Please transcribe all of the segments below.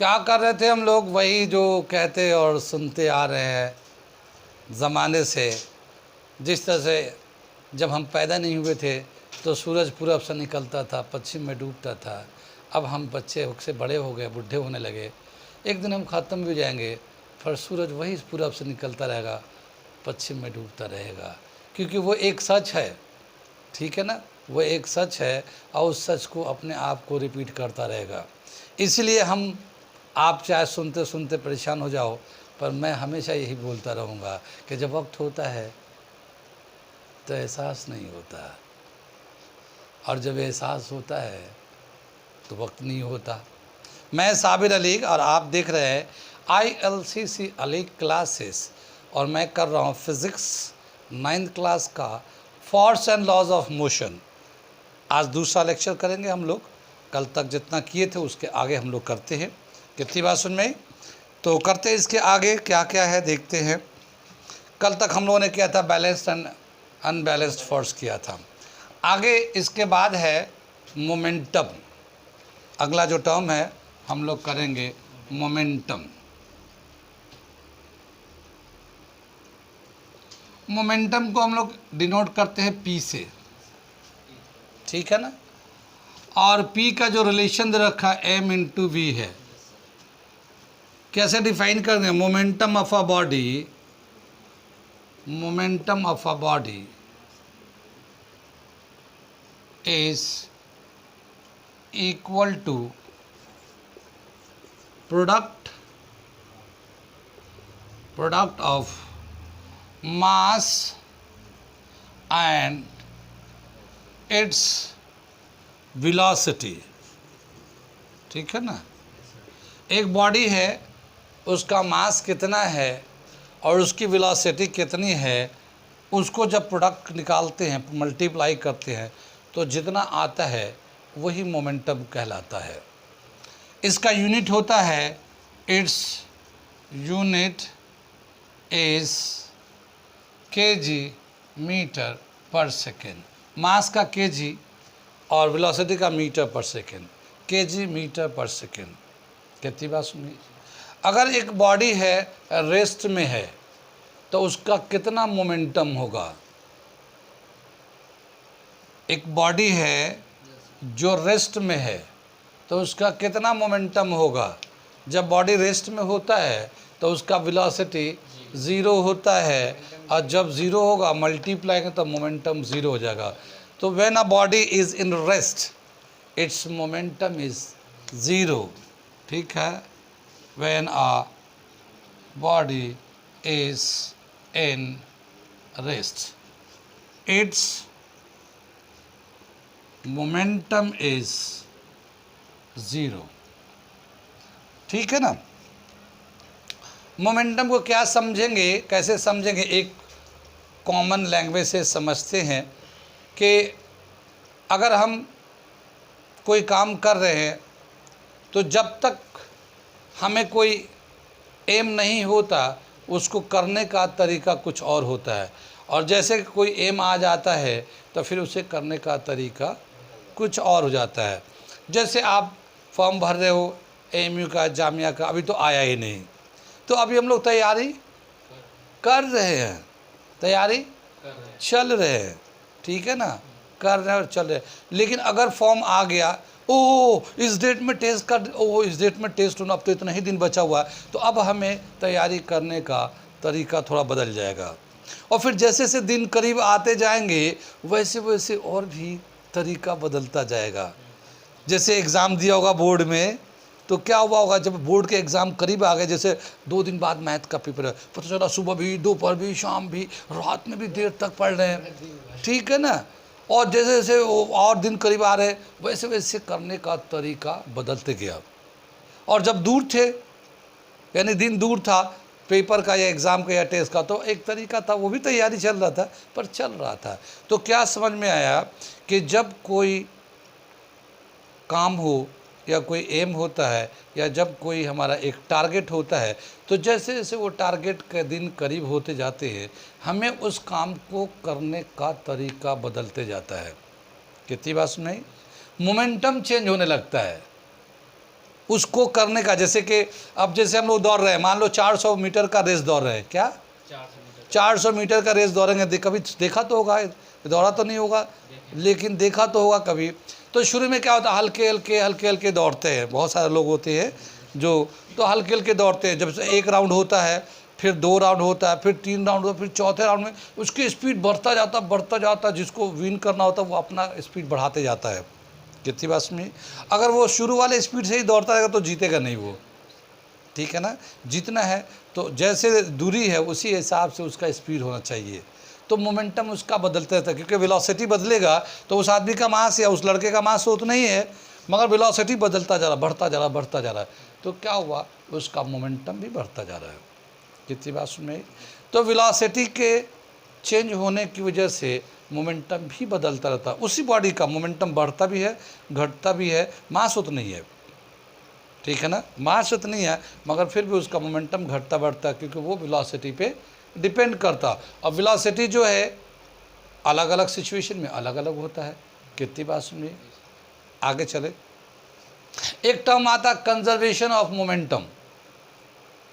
क्या कर रहे थे हम लोग? वही जो कहते और सुनते आ रहे हैं ज़माने से। जिस तरह से जब हम पैदा नहीं हुए थे तो सूरज पूरब से निकलता था, पश्चिम में डूबता था। अब हम बच्चे से बड़े हो गए, बुढ़े होने लगे, एक दिन हम ख़त्म भी हो जाएंगे, फिर सूरज वही पूरब से निकलता रहेगा, पश्चिम में डूबता रहेगा, क्योंकि वो एक सच है। ठीक है ना, वो एक सच है और उस सच को अपने आप को रिपीट करता रहेगा। इसलिए हम, आप चाहे सुनते सुनते परेशान हो जाओ, पर मैं हमेशा यही बोलता रहूँगा कि जब वक्त होता है तो एहसास नहीं होता, और जब एहसास होता है तो वक्त नहीं होता। मैं साबिर अली और आप देख रहे हैं ILCC अली क्लासेस, और मैं कर रहा हूँ फिज़िक्स 9th क्लास का force and laws of motion. आज दूसरा लेक्चर करेंगे हम लोग। कल तक जितना किए थे उसके आगे हम लोग करते हैं। कितनी बात सुन में? तो करते हैं इसके आगे क्या क्या है, देखते हैं। कल तक हम लोगों ने किया था बैलेंस्ड एंड अनबैलेंस्ड फोर्स किया था। आगे इसके बाद है मोमेंटम। अगला जो टर्म है हम लोग करेंगे मोमेंटम। मोमेंटम को हम लोग डिनोट करते हैं P से, ठीक है ना। और P का जो रिलेशन दे रखा है M/V है। कैसे डिफाइन कर दें? Momentum of a body, momentum of a body is equal to product of mass and its velocity। ठीक है ना। एक बॉडी है, उसका मास कितना है और उसकी वेलोसिटी कितनी है, उसको जब प्रोडक्ट निकालते हैं, मल्टीप्लाई करते हैं, तो जितना आता है वही मोमेंटम कहलाता है। इसका यूनिट होता है, it's unit is kg meter per second. Mass का kg और वेलोसिटी का meter per second, kg meter per second. कितनी बात सुनी? अगर एक बॉडी है रेस्ट में है तो उसका कितना मोमेंटम होगा? एक बॉडी है जो रेस्ट में है तो उसका कितना मोमेंटम होगा? जब बॉडी रेस्ट में होता है तो उसका वेलोसिटी 0 होता है, और जब 0 होगा मल्टीप्लाई करें तो मोमेंटम 0 हो जाएगा। तो when a body is in rest it's momentum is 0। ठीक है। When a body is in rest it's momentum is 0। ठीक है ना। मोमेंटम को क्या समझेंगे, कैसे समझेंगे? एक कॉमन लैंग्वेज से समझते हैं कि अगर हम कोई काम कर रहे हैं तो जब तक हमें कोई एम नहीं होता उसको करने का तरीका कुछ और होता है, और जैसे कोई एम आ जाता है तो फिर उसे करने का तरीका कुछ और हो जाता है। जैसे आप फॉर्म भर रहे हो AMU का, जामिया का, अभी तो आया ही नहीं, तो अभी हम लोग तैयारी कर रहे हैं, तैयारी चल रहे हैं। ठीक है ना, कर रहे हैं और चल रहे हैं। लेकिन अगर फॉर्म आ गया, ओह इस डेट में टेस्ट कर, ओह इस डेट में टेस्ट होना, अब तो इतना ही दिन बचा हुआ है, तो अब हमें तैयारी करने का तरीका थोड़ा बदल जाएगा। और फिर जैसे जैसे दिन करीब आते जाएंगे वैसे वैसे और भी तरीका बदलता जाएगा। जैसे एग्ज़ाम दिया होगा बोर्ड में, तो क्या हुआ होगा जब बोर्ड के एग्ज़ाम करीब आ गए, जैसे 2 दिन बाद मैथ का पेपर है, पता चला सुबह भी, दोपहर भी, शाम भी, रात में भी देर तक पढ़ रहे हैं। ठीक है ना। और जैसे जैसे और दिन करीब आ रहे वैसे वैसे करने का तरीका बदलते गया। और जब दूर थे, यानी दिन दूर था पेपर का या एग्ज़ाम का या टेस्ट का, तो एक तरीका था, वो भी तैयारी चल रहा था, पर चल रहा था। तो क्या समझ में आया कि जब कोई काम हो या कोई एम होता है या जब कोई हमारा एक टारगेट होता है, तो जैसे जैसे वो टारगेट के दिन करीब होते जाते हैं हमें उस काम को करने का तरीका बदलते जाता है। कितनी बात सुनाई? मोमेंटम चेंज होने लगता है। उसको करने का, जैसे कि अब जैसे हम लोग दौड़ रहे हैं, मान लो 400 मीटर का रेस दौड़ रहे हैं, क्या 400 मीटर का रेस दौड़ेंगे, कभी देखा तो होगा, दौड़ा तो नहीं होगा लेकिन देखा तो होगा कभी। तो शुरू में क्या होता है, हल्के हल्के हल्के हल्के दौड़ते हैं, बहुत सारे लोग होते हैं जो तो हल्के हल्के दौड़ते हैं। जब से एक राउंड होता है, फिर 2 राउंड होता है, फिर 3 राउंड होता है, फिर चौथे राउंड में उसकी स्पीड बढ़ता जाता, जिसको विन करना होता है वो अपना स्पीड बढ़ाते जाता है। कितनी बात में, अगर वो शुरू वाले स्पीड से ही दौड़ता रहेगा तो जीतेगा नहीं वो, ठीक है ना। जीतना है तो जैसे दूरी है उसी हिसाब से उसका स्पीड होना चाहिए, तो मोमेंटम उसका बदलता रहता है, क्योंकि वेलोसिटी बदलेगा तो उस आदमी का मास या उस लड़के का मास उतना ही है, मगर वेलोसिटी बदलता जा रहा, बढ़ता जा रहा है, तो क्या हुआ, उसका मोमेंटम भी बढ़ता जा रहा है। कितनी बात सुन में, तो वेलोसिटी के चेंज होने की वजह से मोमेंटम भी बदलता रहता है। उसी बॉडी का मोमेंटम बढ़ता भी है, घटता भी है, मास उतना ही है, ठीक है ना, मास उतनी है, मगर फिर भी उसका मोमेंटम घटता बढ़ता है, क्योंकि वो वेलोसिटी पे डिपेंड करता। और वेलोसिटी जो है अलग अलग सिचुएशन में अलग अलग होता है। कितनी बात सुनिए, आगे चले। एक टर्म आता है कंजर्वेशन ऑफ मोमेंटम,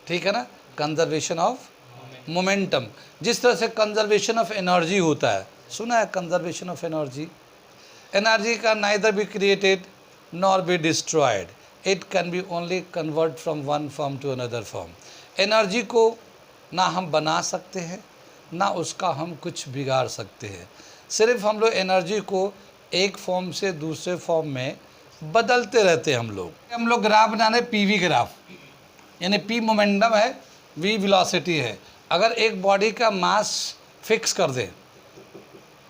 ठीक है ना, कंजर्वेशन ऑफ मोमेंटम। जिस तरह से कंजर्वेशन ऑफ एनर्जी होता है, सुना है कंजर्वेशन ऑफ एनर्जी, एनर्जी का neither be created nor be destroyed, it can be only convert from one form to another form. Energy को ना हम बना सकते हैं, ना उसका हम कुछ बिगाड़ सकते हैं, सिर्फ हम लोग एनर्जी को एक फॉर्म से दूसरे फॉर्म में बदलते रहते हैं। हम लोग ग्राफ बना रहे, पीवी ग्राफ, यानी पी मोमेंटम है, वी वेलोसिटी है। अगर एक बॉडी का मास फिक्स कर दें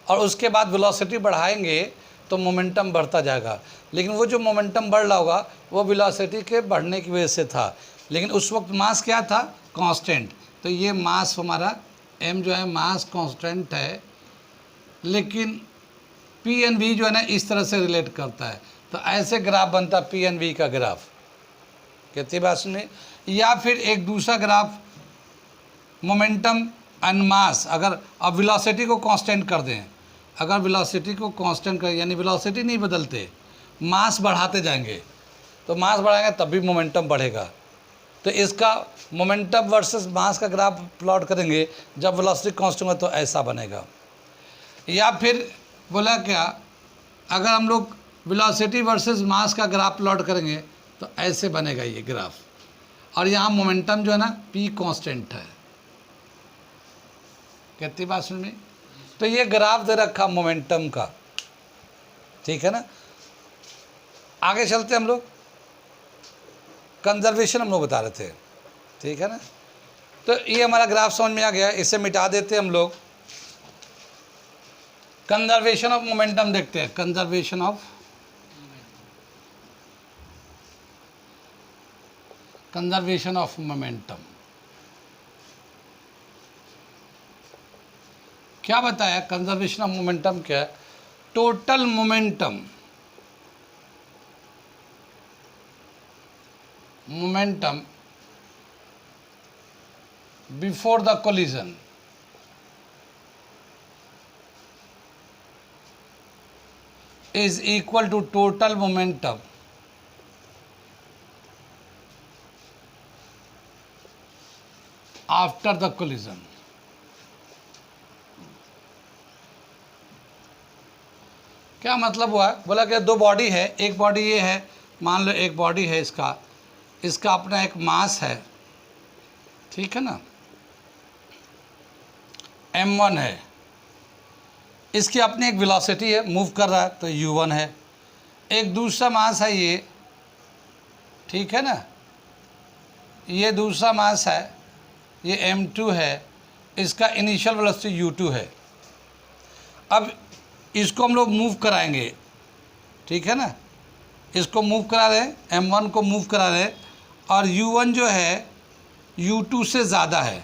और उसके बाद वेलोसिटी बढ़ाएंगे तो मोमेंटम बढ़ता जाएगा, लेकिन वो जो मोमेंटम बढ़ रहा होगा वो वेलोसिटी के बढ़ने की वजह से था, लेकिन उस वक्त मास क्या था, कांस्टेंट। तो ये मास हमारा m जो है मास कांस्टेंट है, लेकिन पी एन वी जो है ना इस तरह से रिलेट करता है, तो ऐसे ग्राफ बनता है पी एन वी का ग्राफ। कितनी बात सुनिए। या फिर एक दूसरा ग्राफ मोमेंटम एंड मास, अगर अब वेलोसिटी को कांस्टेंट कर दें, अगर वेलोसिटी को कांस्टेंट करें यानी वेलोसिटी नहीं बदलते, मास बढ़ाते जाएंगे, तो मास बढ़ाएंगे तब भी मोमेंटम बढ़ेगा। तो इसका मोमेंटम वर्सेस मास का ग्राफ प्लॉट करेंगे, जब वेलोसिटी कांस्टेंट होगा तो ऐसा बनेगा। या फिर बोला क्या, अगर हम लोग वेलोसिटी वर्सेस मास का ग्राफ प्लॉट करेंगे तो ऐसे बनेगा ये ग्राफ, और यहाँ मोमेंटम जो है ना p कांस्टेंट है। कितनी बात सुन में, तो ये ग्राफ दे रखा मोमेंटम का, ठीक है ना। आगे चलते हम लोग, कंजर्वेशन हम लोग बता रहे थे, ठीक है ना। तो ये हमारा ग्राफ समझ में आ गया, इसे मिटा देते हम लोग। कंजर्वेशन ऑफ मोमेंटम देखते हैं, कंजर्वेशन ऑफ मोमेंटम क्या बताया। कंजर्वेशन ऑफ मोमेंटम क्या है, total momentum before the collision is equal to total momentum after the collision। क्या मतलब हुआ, बोला कि दो बॉडी है, एक बॉडी ये है, मान लो एक बॉडी है, इसका अपना एक मास है, ठीक है ना, m1 है, इसकी अपनी एक वेलोसिटी है, मूव कर रहा है तो u1 है। एक दूसरा मास है ये, ठीक है ना, ये दूसरा मास है, ये m2 है, इसका इनिशियल वेलोसिटी u2 है। अब इसको हम लोग मूव कराएंगे, ठीक है ना, इसको मूव करा रहे हैं, m1 को मूव करा रहे हैं, और u1 जो है u2 से ज़्यादा है,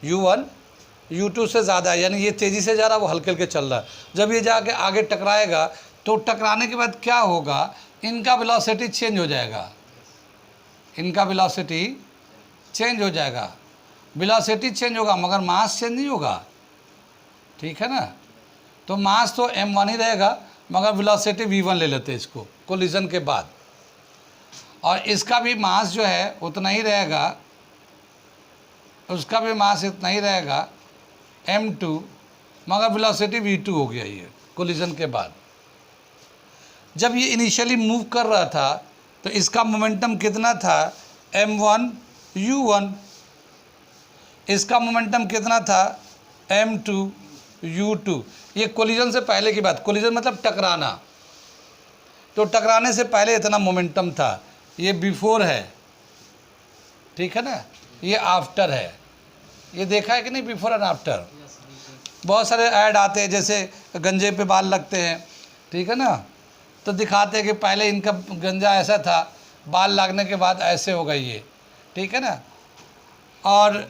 u1 u2 से ज़्यादा है, यानी ये तेज़ी से जा रहा है, वो हल्के हल्के चल रहा है। जब ये जाके आगे टकराएगा तो टकराने के बाद क्या होगा, इनका वेलोसिटी चेंज हो जाएगा, इनका वेलोसिटी चेंज हो जाएगा, वेलोसिटी चेंज होगा मगर मास चेंज नहीं होगा, ठीक है ना। तो मास तो m1 ही रहेगा, मगर वेलोसिटी v1 ले लेते हैं इसको कोलिजन के बाद, और इसका भी मास जो है उतना ही रहेगा, उसका भी मास इतना ही रहेगा m2, मगर वेलोसिटी v2 हो गया ये कोलिजन के बाद। जब ये इनिशियली मूव कर रहा था तो इसका मोमेंटम कितना था, m1 u1, इसका मोमेंटम कितना था, m2 u2। ये कोलिजन से पहले की बात, कोलिजन मतलब टकराना, तो टकराने से पहले इतना मोमेंटम था। ये बिफोर है, ठीक है ना, ये आफ्टर है। ये देखा है कि नहीं, बिफोर एंड आफ्टर। बहुत सारे ऐड आते हैं, जैसे गंजे पे बाल लगते हैं, ठीक है ना, तो दिखाते हैं कि पहले इनका गंजा ऐसा था, बाल लगने के बाद ऐसे हो गई ये, ठीक है ना। और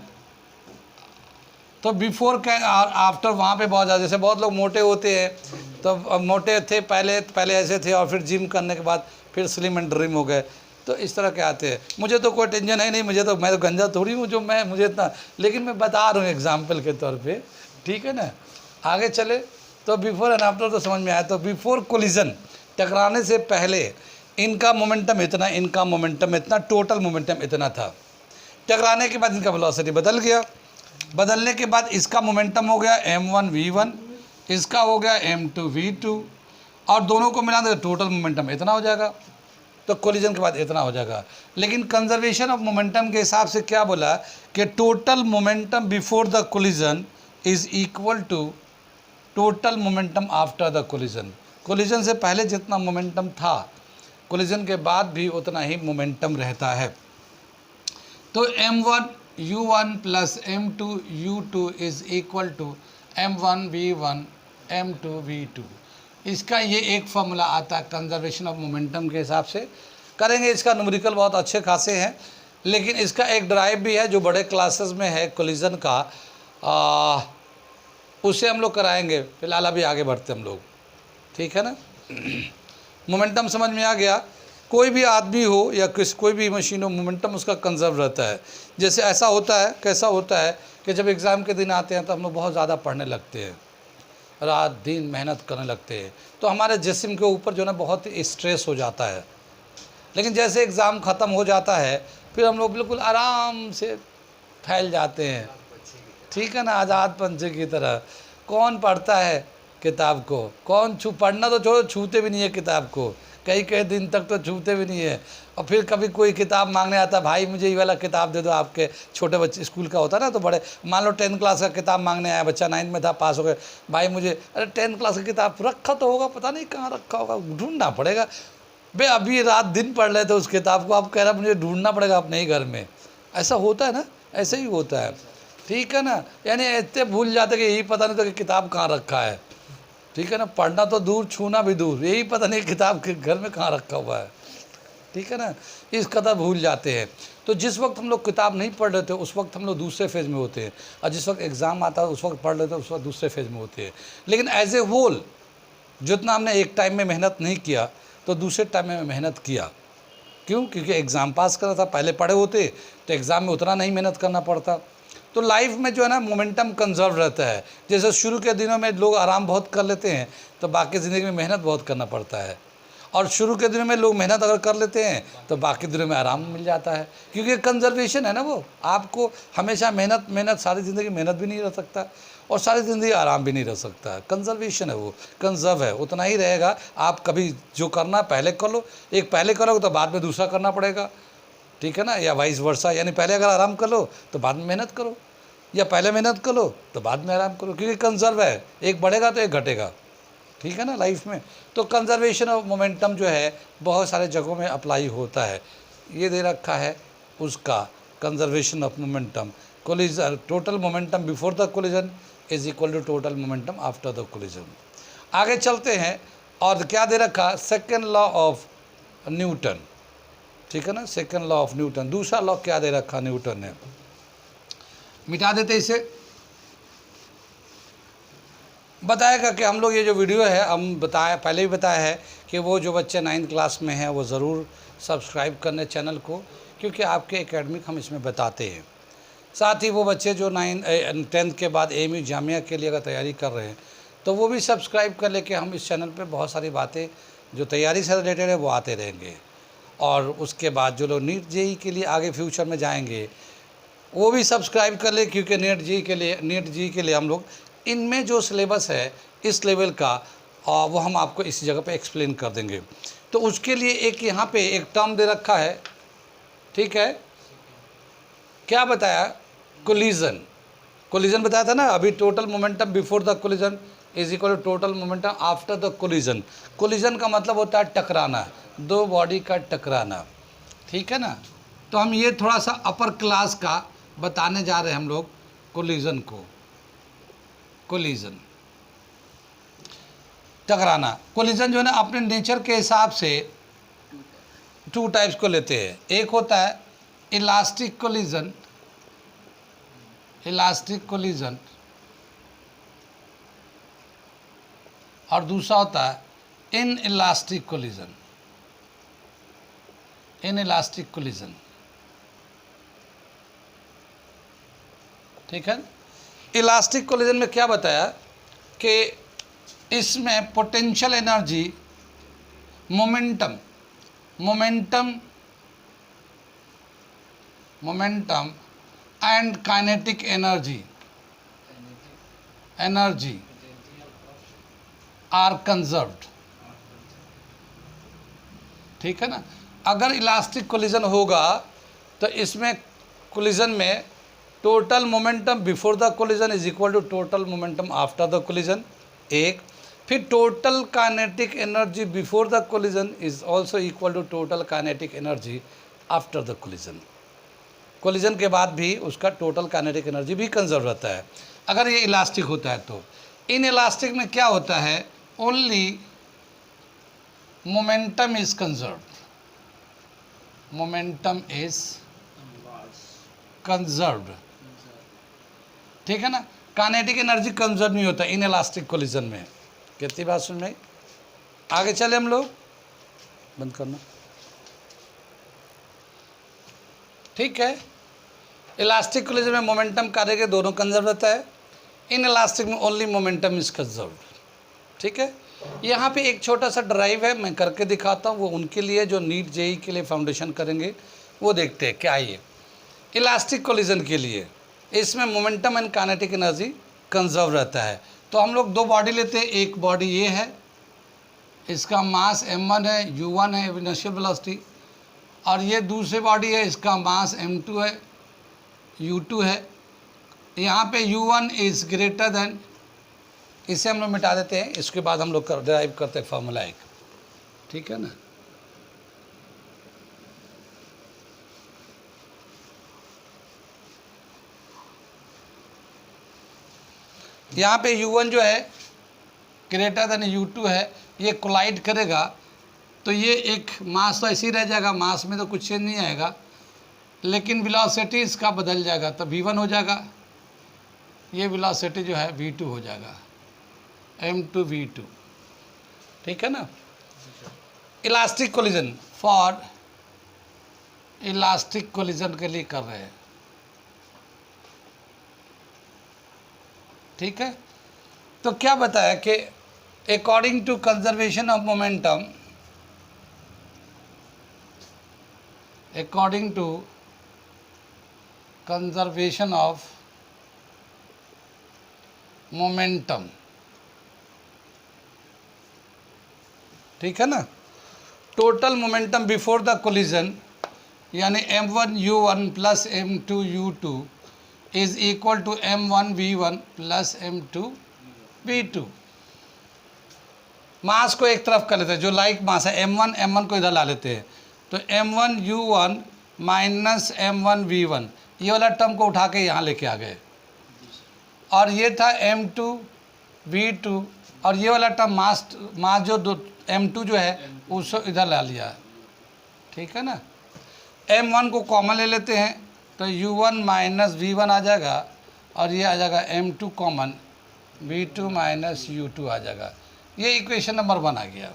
तो बिफोर के और आफ्टर वहाँ पे बहुत ज़्यादा, जैसे बहुत लोग मोटे होते हैं, तो मोटे थे पहले ऐसे थे, और फिर जिम करने के बाद फिर स्लिम एंड ड्रीम हो गए, तो इस तरह के आते हैं। मुझे तो कोई टेंशन है नहीं, मैं तो गंजा थोड़ी हूँ जो मुझे इतना, लेकिन मैं बता रहा हूँ एग्जाम्पल के तौर पे, ठीक है ना। आगे चले तो बिफोर एंड आफ्टर तो समझ में आया। तो बिफोर कोलिजन, टकराने से पहले इनका मोमेंटम इतना, इनका मोमेंटम इतना, टोटल मोमेंटम इतना था। टकराने के बाद इनका वेलोसिटी बदल गया, बदलने के बाद इसका मोमेंटम हो गया m1 v1, इसका हो गया m2 v2, और दोनों को मिला तो टोटल मोमेंटम इतना हो जाएगा। तो कोलिजन के बाद इतना हो जाएगा। लेकिन कंजर्वेशन ऑफ मोमेंटम के हिसाब से क्या बोला कि total momentum before the collision is equal to total momentum after the collision. Collision से पहले जितना मोमेंटम था, कोलिजन के बाद भी उतना ही मोमेंटम रहता है। तो m1 u1 plus m2 u2 is equal to m1 v1 m2 v2। इसका ये एक फॉर्मूला आता है कंजर्वेशन ऑफ मोमेंटम के हिसाब से। करेंगे, इसका न्यूमेरिकल बहुत अच्छे खासे हैं, लेकिन इसका एक ड्राइव भी है जो बड़े क्लासेस में है कोलिजन का, उसे हम लोग कराएंगे। फिलहाल अभी आगे बढ़ते हम लोग, ठीक है ना। मोमेंटम समझ में आ गया। कोई भी आदमी हो या कोई भी मशीन हो, मोमेंटम उसका कंजर्व रहता है। जैसे ऐसा होता है, कैसा होता है कि जब एग्ज़ाम के दिन आते हैं तो हम लोग बहुत ज़्यादा पढ़ने लगते हैं, रात दिन मेहनत करने लगते हैं, तो हमारे जिस्म के ऊपर जो है ना बहुत स्ट्रेस हो जाता है। लेकिन जैसे एग्ज़ाम ख़त्म हो जाता है फिर हम लोग बिल्कुल आराम से फैल जाते हैं, ठीक है ना, आज़ाद पंछी की तरह। कौन पढ़ता है किताब को, कौन पढ़ना तो छोड़ो, छूते भी नहीं है किताब को, कई दिन तक तो छूते भी नहीं है। और फिर कभी कोई किताब मांगने आता, भाई मुझे ये वाला किताब दे दो, आपके छोटे बच्चे स्कूल का होता है ना, तो बड़े मान लो 10th क्लास का किताब मांगने आया, बच्चा 9th में था, पास हो गए, भाई मुझे, अरे 10th क्लास का किताब रखा तो होगा, पता नहीं कहाँ रखा होगा, ढूंढना पड़ेगा। भाई अभी रात दिन पढ़ रहे थे उस किताब को, आप कह रहा मुझे ढूंढना पड़ेगा अपने ही घर में। ऐसा होता है ना, ऐसे ही होता है, ठीक है ना। यानी इतने भूल जाते कि यही पता नहीं था कि किताब कहाँ रखा है, ठीक है ना। पढ़ना तो दूर, छूना भी दूर, यही पता नहीं किताब के घर में कहाँ रखा हुआ है, ठीक है ना। इस कदर भूल जाते हैं। तो जिस वक्त हम लोग किताब नहीं पढ़ रहे थे उस वक्त हम लोग दूसरे फेज़ में होते हैं, और जिस वक्त एग्ज़ाम आता है उस वक्त पढ़ रहे थे उस वक्त दूसरे फेज़ में होते हैं। लेकिन एज ए होल जितना हमने एक टाइम में मेहनत नहीं किया तो दूसरे टाइम में मेहनत किया। क्यों? क्योंकि एग्ज़ाम पास करना था, पहले पढ़े होते तो एग्ज़ाम में उतना नहीं मेहनत करना पड़ता। तो लाइफ में जो है ना मोमेंटम कंजर्व रहता है। जैसे शुरू के दिनों में लोग आराम बहुत कर लेते हैं तो बाकी ज़िंदगी में मेहनत बहुत करना पड़ता है, और शुरू के दिनों में लोग मेहनत अगर कर लेते हैं तो बाकी दिनों में आराम मिल जाता है, क्योंकि कंजर्वेशन है ना। वो आपको हमेशा मेहनत सारी ज़िंदगी मेहनत भी नहीं रह सकता और सारी ज़िंदगी आराम भी नहीं रह सकता। कंजर्वेशन है, वो कंजर्व है, उतना ही रहेगा। आप कभी जो करना पहले कर लो, एक पहले करोगे तो बाद में दूसरा करना पड़ेगा, ठीक है ना, या वाइस वर्सा। यानी पहले अगर आराम कर लो तो बाद में मेहनत करो, या पहले मेहनत कर लो तो बाद में आराम करो, क्योंकि कंजर्व है, एक बढ़ेगा तो एक घटेगा, ठीक है ना लाइफ में। तो कंजर्वेशन ऑफ मोमेंटम जो है बहुत सारे जगहों में अप्लाई होता है। ये दे रखा है उसका conservation of momentum. Collision, total momentum before the collision is equal to total momentum after the collision. आगे चलते हैं, और क्या दे रखा, सेकेंड लॉ ऑफ न्यूटन, ठीक है ना, सेकेंड लॉ ऑफ न्यूटन। दूसरा लॉ क्या दे रखा न्यूटन ने, मिटा देते इसे। बताएगा कि हम लोग ये जो वीडियो है हम बताया, पहले भी बताया है कि वो जो बच्चे 9th क्लास में हैं वो ज़रूर सब्सक्राइब करने चैनल को, क्योंकि आपके एकेडमिक हम इसमें बताते हैं। साथ ही वो बच्चे जो 10th के बाद AMU जामिया के लिए अगर तैयारी कर रहे हैं तो वो भी सब्सक्राइब कर ले कि हम इस चैनल पे बहुत सारी बातें जो तैयारी से रिलेटेड है वो आते रहेंगे। और उसके बाद जो लोग नीट जेई के लिए आगे फ्यूचर में जाएंगे वो भी सब्सक्राइब कर ले, क्योंकि नीट जी के लिए हम लोग इनमें जो सिलेबस है इस लेवल का वो हम आपको इस जगह पे एक्सप्लेन कर देंगे। तो उसके लिए एक यहाँ पे एक टर्म दे रखा है, ठीक है, क्या बताया, कोलिजन। कोलिजन बताया था ना अभी, total momentum before the collision is equal to total momentum after the collision. Collision का मतलब होता है टकराना, दो बॉडी का टकराना, ठीक है ना। तो हम ये थोड़ा सा अपर क्लास का बताने जा रहे हैं हम लोग कोलिजन को। कोलिजन टकराना, कोलिजन जो है ना अपने नेचर के हिसाब से टू टाइप्स को लेते हैं। एक होता है इलास्टिक कोलिजन, इलास्टिक कोलिजन, और दूसरा होता है inelastic collision, inelastic collision, ठीक है। इलास्टिक कोलिजन में क्या बताया कि इसमें potential energy, momentum and kinetic energy are conserved, ठीक है ना। अगर इलास्टिक कोलिजन होगा तो इसमें कोलिजन में total momentum before the collision is equal to total momentum after the collision, एक। फिर total kinetic energy before the collision is also equal to total kinetic energy after the collision. Collision के बाद भी उसका total kinetic energy भी conserve रहता है अगर ये इलास्टिक होता है तो। इन इलास्टिक में क्या होता है, only momentum is conserved, momentum is conserved, ठीक है ना। काइनेटिक एनर्जी कंजर्व नहीं होता इन इलास्टिक कोलिजन में। कितनी बात सुन में, आगे चले हम लोग, बंद करना, ठीक है। इलास्टिक कोलिजन में मोमेंटम कार्य के दोनों कंजर्व रहता है, इन इलास्टिक में ओनली मोमेंटम इज कंजर्व्ड, ठीक है। यहाँ पे एक छोटा सा ड्राइव है, मैं करके दिखाता हूँ, वो उनके लिए जो नीट जेई के लिए फाउंडेशन करेंगे वो देखते हैं क्या है ये। इलास्टिक कोलिजन के लिए इसमें momentum and kinetic energy conserve रहता है। तो हम लोग दो बॉडी लेते हैं, एक बॉडी ये है, इसका मास m1 है, u1 है इनिशियल वेलोसिटी, और ये दूसरी बॉडी है, इसका मास m2 है, u2 है। यहाँ पे u1 इज़ ग्रेटर देन, इसे हम लोग मिटा देते हैं, इसके बाद हम लोग डिराइव करते हैं फार्मूला एक, ठीक है ना। यहाँ पे u1 जो है ग्रेटर देन u2 है, ये कोलाइड करेगा तो ये एक मास तो ऐसे ही रह जाएगा, मास में तो कुछ चेंज नहीं आएगा, लेकिन वेलोसिटी इसका बदल जाएगा, तो v1 हो जाएगा, ये वेलोसिटी जो है v2 हो जाएगा, m2 v2, ठीक है ना। Elastic collision, for elastic collision के लिए कर रहे हैं, ठीक है। तो क्या बताया कि according to conservation of momentum, according to conservation of momentum, ठीक है ना, total momentum before the collision यानी m1 u1 plus m2 u2 is equal to m1 v1 plus m2 v2। Mass को एक तरफ कर लेते हैं, जो लाइक मास है m1 को इधर ला लेते हैं, तो m1 u1 minus m1 v1, ये वाला टर्म को उठा के यहाँ लेके आ गए, और ये था m2 v2, और ये वाला टर्म मास जो m2 जो है उसको इधर ला लिया, ठीक है ना। m1 को कॉमन ले लेते हैं तो u1 माइनस v1 आ जाएगा, और ये आ जाएगा m2 common, v2 minus u2 आ जाएगा। ये इक्वेशन नंबर 1 आ गया।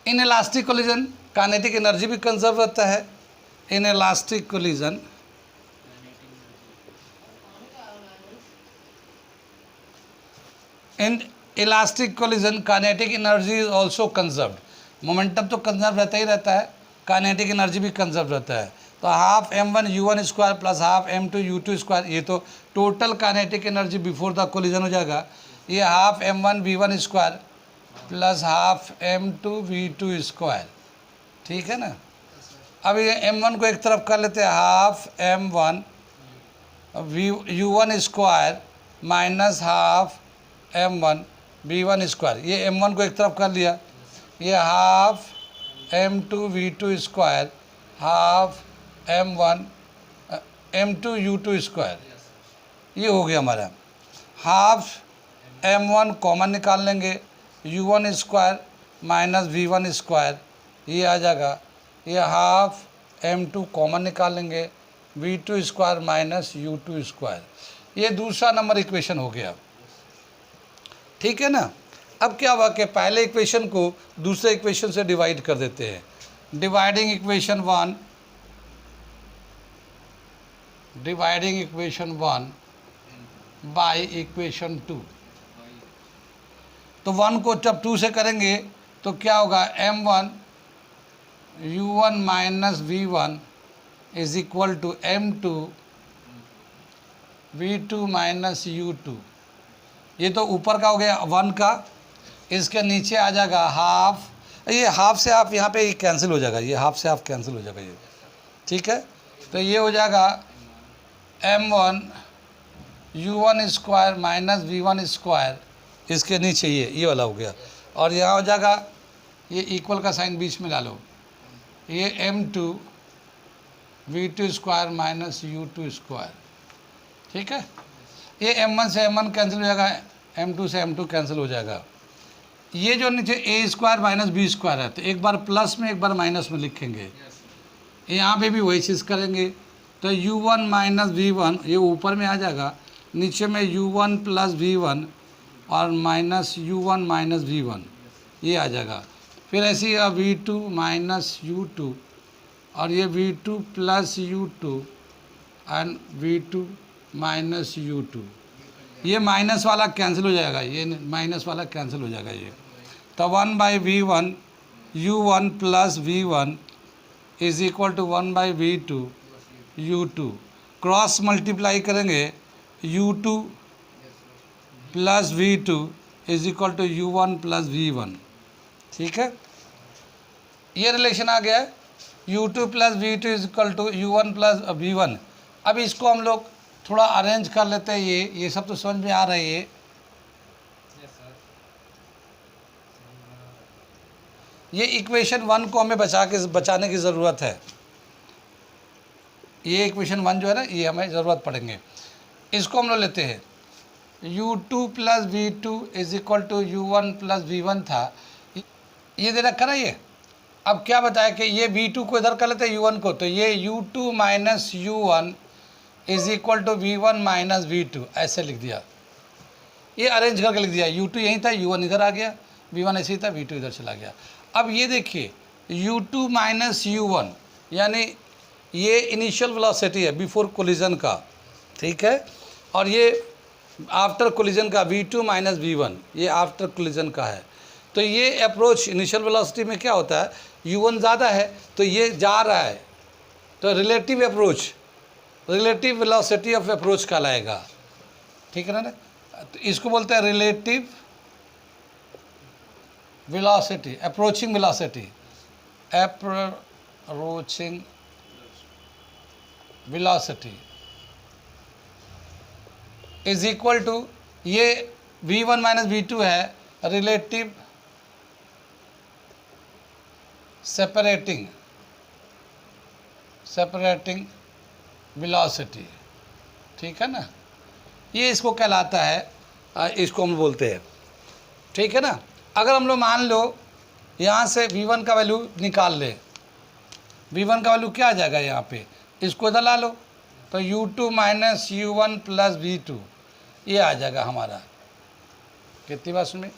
In elastic collision kinetic energy भी कंजर्व रहता है। Inelastic collision in elastic collision kinetic energy is also conserved। Momentum तो कंजर्व रहता ही रहता है, काइनेटिक एनर्जी भी कंजर्व रहता है। तो half m1 u1 square plus half m2 u2 square, ये तो total kinetic energy before the collision हो जाएगा। ये half m1 v1 square plus half m2 v2 square, ठीक है ना। अब ये m1 को एक तरफ कर लेते हैं, half m1 u1 square minus half m1 v1 square, ये m1 को एक तरफ कर लिया। ये half m2 v2 square half m2 u2 square, ये हो गया हमारा। हाफ m1 कॉमन निकाल लेंगे, u1 square minus v1 square, ये आ जाएगा। ये हाफ m2 कॉमन निकाल लेंगे, v2 square minus u2 square, ये दूसरा नंबर इक्वेशन हो गया, ठीक है ना। अब क्या हुआ कि पहले इक्वेशन को दूसरे इक्वेशन से डिवाइड कर देते हैं। डिवाइडिंग इक्वेशन 1 बाय इक्वेशन 2, तो 1 को जब 2 से करेंगे तो क्या होगा, m1 u1 minus v1 is equal to m2 v2 minus u2। ये तो ऊपर का हो गया 1 का, इसके नीचे आ जाएगा हाफ, ये हाफ से हाफ यहाँ पे कैंसिल हो जाएगा, ये हाफ से हाफ कैंसिल हो जाएगा ये, ठीक है। तो ये हो जाएगा m1 u1 square minus v1 square, इसके नीचे ये वाला हो गया, और यहाँ हो जाएगा, ये इक्वल का साइन बीच में डालो, ये m2 v2 square minus u2 square, ठीक है। ये m1 से m1 कैंसिल हो जाएगा, m2 से m2 कैंसिल हो जाएगा। ये जो नीचे a square minus B square है, तो एक बार प्लस में एक बार माइनस में लिखेंगे, यहाँ पे भी वही चीज़ करेंगे। तो u1 माइनस v1 ये ऊपर में आ जाएगा, नीचे में u1 प्लस v1 और माइनस u1 माइनस v1, ये आ जाएगा। फिर ऐसे ही v2 माइनस u2 और ये v2 plus u2 and v2 minus u2, ये माइनस वाला कैंसिल हो जाएगा, ये माइनस वाला कैंसिल हो जाएगा ये। तो 1 by v1 u1 plus v1 is equal to 1 by v2 u2, cross multiply करेंगे u2 plus v2 is equal to u1 plus v1, ठीक है। ये रिलेशन आ गया है, u2 plus v2 is equal to u1 plus v1। अब इसको हम लोग थोड़ा अरेंज कर लेते हैं, ये सब तो समझ में आ रही है। ये इक्वेशन 1 को हमें बचाने की ज़रूरत है। ये इक्वेशन 1 जो है ना, ये हमें ज़रूरत पड़ेंगे। इसको हम लोग लेते हैं, u2 plus v2 is equal to u1 plus v1 था, ये दे रखा ना ये। अब क्या बताया कि ये v2 को इधर कर लेते हैं u1 को, तो ये u2 minus u1 is equal to v1 minus v2, ऐसे लिख दिया, ये अरेंज करके लिख दिया। u2 यहीं था, u1 इधर आ गया, v1 ऐसे ही था, v2 इधर चला गया। अब ये देखिए u2 माइनस u1 यानी ये इनिशियल वेलोसिटी है बिफोर कोलिजन का, ठीक है, और ये आफ्टर कोलिजन का v2 माइनस v1, ये आफ्टर कोलिजन का है। तो ये अप्रोच इनिशियल वेलोसिटी में क्या होता है, u1 ज़्यादा है तो ये जा रहा है, तो relative approach, relative velocity of approach कहलाएगा, ठीक है ना। तो इसको बोलते हैं relative velocity, approaching velocity, approaching velocity is equal to, ये v1 माइनस v2 है, रिलेटिव सेपरेटिंग वेलोसिटी, ठीक है ना, ये इसको कहलाता है, इसको हम बोलते हैं, ठीक है ना। अगर हम लोग मान लो यहाँ से v1 का वैल्यू निकाल ले, v1 का वैल्यू क्या आ जाएगा यहाँ पे, इसको इधर ला लो, तो u2 minus u1 plus v2 ये आ जाएगा हमारा, कितनी बात सुनिए।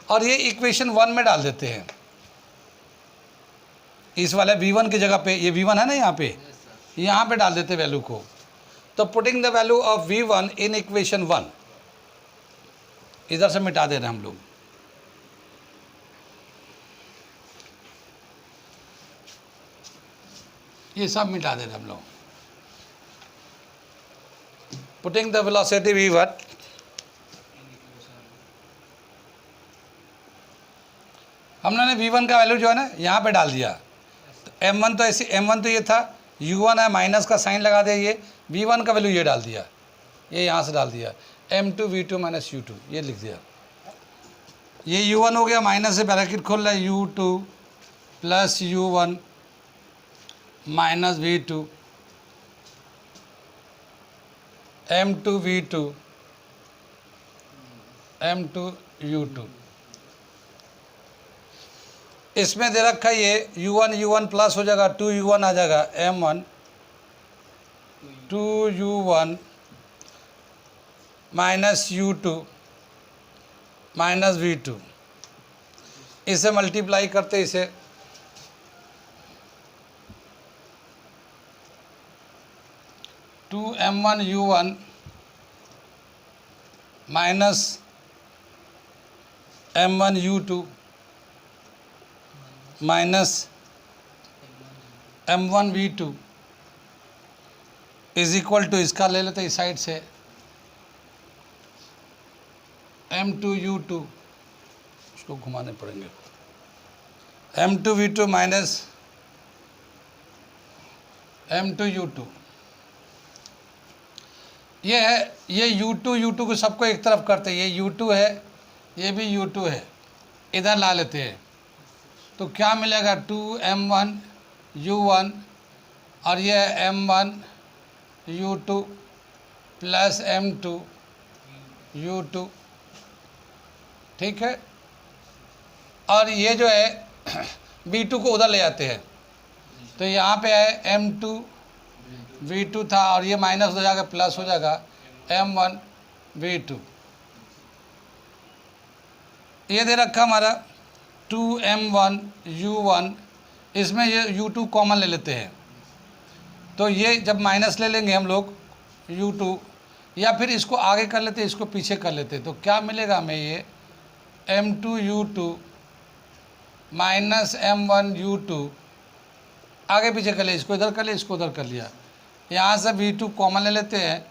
और ये इक्वेशन 1 में डाल देते हैं, इस वाले v1 की जगह पे, ये v1 है ना यहाँ पे, यहाँ पे डाल देते वैल्यू को। तो putting the value of v1 in equation 1, इधर से मिटा दे रहे हैं हम लोग। ये सब मिटा दे रहे हम लोग। पुटिंग द वेलोसिटी v1, हमने v1 का वैल्यू जो है ना यहाँ पे डाल दिया। तो m1 तो ऐसे m1 तो ये था, u1 है, माइनस का साइन लगा दिया, ये v1 का वैल्यू ये डाल दिया, ये यहाँ से डाल दिया m2 v2 माइनस u2, ये लिख दिया। ये u1 हो गया, माइनस से ब्रैकेट खोल रहा है u2 plus u1 minus v2 m2 v2 m2 u2। इसमें दे रखा है ये u1 प्लस हो जाएगा 2u1 आ जाएगा m1 2u1 minus u2 minus v2। इसे मल्टीप्लाई करते इसे 2m1 u1 minus m1 u2 minus m1 v2 is equal to, इसका ले लेते इस साइड से m2 u2, उसको घुमाने पड़ेंगे, m2 v2 minus m2 u2। ये है, ये u2 को सबको एक तरफ करते हैं, ये u2 है, ये भी u2 है, इधर ला लेते हैं। तो क्या मिलेगा 2m1 u1 और ये m1 u2 plus m2 u2, ठीक है। और ये जो है v2 को उधर ले जाते हैं, तो यहाँ पे है m2 v2 था और ये माइनस हो जाएगा प्लस हो जाएगा m1 v2। ये दे रखा हमारा 2m1 u1, इसमें ये u2 कॉमन ले लेते हैं, तो ये जब माइनस ले लेंगे हम लोग u2, या फिर इसको आगे कर लेते, इसको पीछे कर लेते, तो क्या मिलेगा हमें ये m2 u2 minus m1 u2, आगे पीछे कर ले, इसको इधर कर ले, इसको उधर कर लिया, यहाँ से v2 कॉमन ले लेते हैं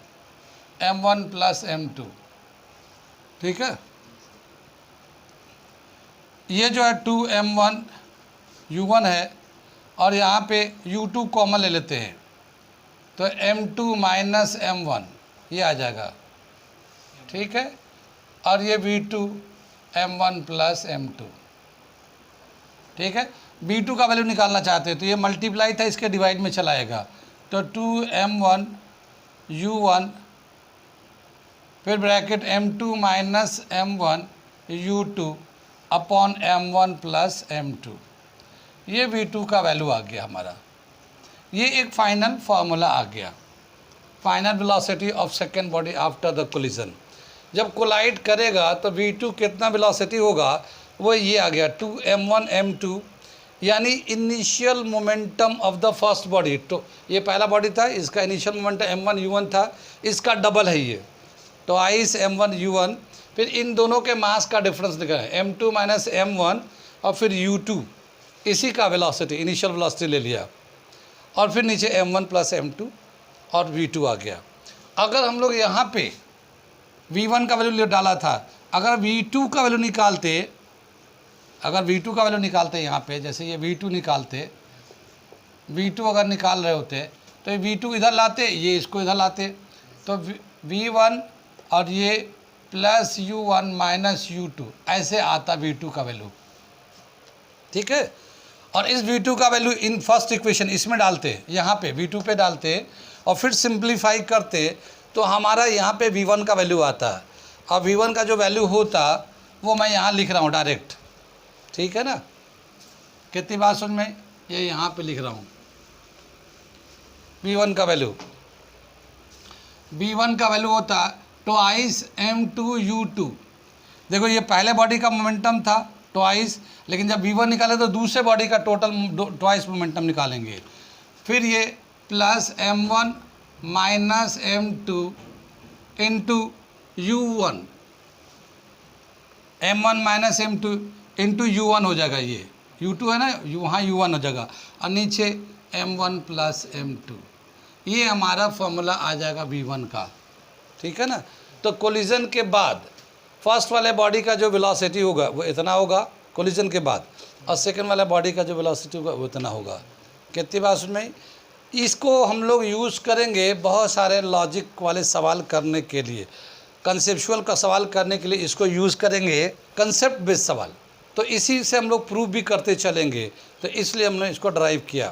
m1 प्लस m2, ठीक है। ये जो है 2m1 u1 है और यहाँ पे u2 कॉमन ले लेते हैं, तो m2 माइनस m1 ये आ जाएगा, ठीक है। और ये v2 m1 प्लस m2, ठीक है। v2 का वैल्यू निकालना चाहते हैं तो ये मल्टीप्लाई था, इसके डिवाइड में चलाएगा, तो 2m1 u1 फिर bracket m2 minus m1 u2 upon m1 plus m2, ये v2 का वैल्यू आ गया हमारा। ये एक फाइनल फार्मूला आ गया, final velocity of second body after the collision. जब कोलाइड करेगा तो v2 कितना वेलोसिटी होगा, वो ये आ गया 2m1 m2, यानी initial momentum of the first body. तो ये पहला बॉडी था, इसका इनिशियल मोमेंटम m1 u1 था, इसका डबल है ये, तो आइस m1 u1, फिर इन दोनों के मास का डिफरेंस निकाला m2 माइनस m1 और फिर u2, इसी का वेलोसिटी इनिशियल वेलोसिटी ले लिया, और फिर नीचे m1 प्लस m2 और v2 आ गया। अगर हम लोग यहाँ पे v1 का वैल्यू डाला था, अगर v2 का वैल्यू निकालते, अगर v2 का वैल्यू निकालते यहाँ पे, जैसे ये v2 निकालते, v2 अगर निकाल रहे होते तो ये v2 इधर लाते, ये इसको इधर लाते, तो v1 और ये प्लस u1 माइनस u2 ऐसे आता v2 का वैल्यू, ठीक है। और इस v2 का वैल्यू इन फर्स्ट इक्वेशन इसमें डालते, यहाँ पे v2 पे डालते और फिर सिंप्लीफाई करते, तो हमारा यहाँ पे v1 का वैल्यू आता है। और v1 का जो वैल्यू होता वो मैं यहाँ लिख रहा हूँ डायरेक्ट, ठीक है ना। कितनी बात समझ में, ये यहाँ पे लिख रहा हूँ v1 का वैल्यू, v1 का वैल्यू होता ट्वाइस m2 u2। देखो ये पहले बॉडी का मोमेंटम था ट्वाइस, लेकिन जब v1 निकाले तो दूसरे बॉडी का टोटल ट्वाइस मोमेंटम निकालेंगे। फिर ये plus m1 minus m2 into u1, m1 minus m2 into u1 हो जाएगा, ये u2 है ना, वहाँ u1 हो जाएगा, और नीचे m1 प्लस m2, ये हमारा फॉर्मूला आ जाएगा v1 का, ठीक है ना। तो कोलिजन के बाद फर्स्ट वाले बॉडी का जो वेलोसिटी होगा वो इतना होगा कोलिजन के बाद, और सेकंड वाला बॉडी का जो वेलोसिटी होगा वो इतना होगा। कितनी बात में इसको हम लोग यूज़ करेंगे बहुत सारे लॉजिक वाले सवाल करने के लिए, कंसेप्चुअल का सवाल करने के लिए इसको यूज़ करेंगे, कंसेप्ट बेस्ड सवाल। तो इसी से हम लोग प्रूव भी करते चलेंगे, तो इसलिए हमने इसको ड्राइव किया।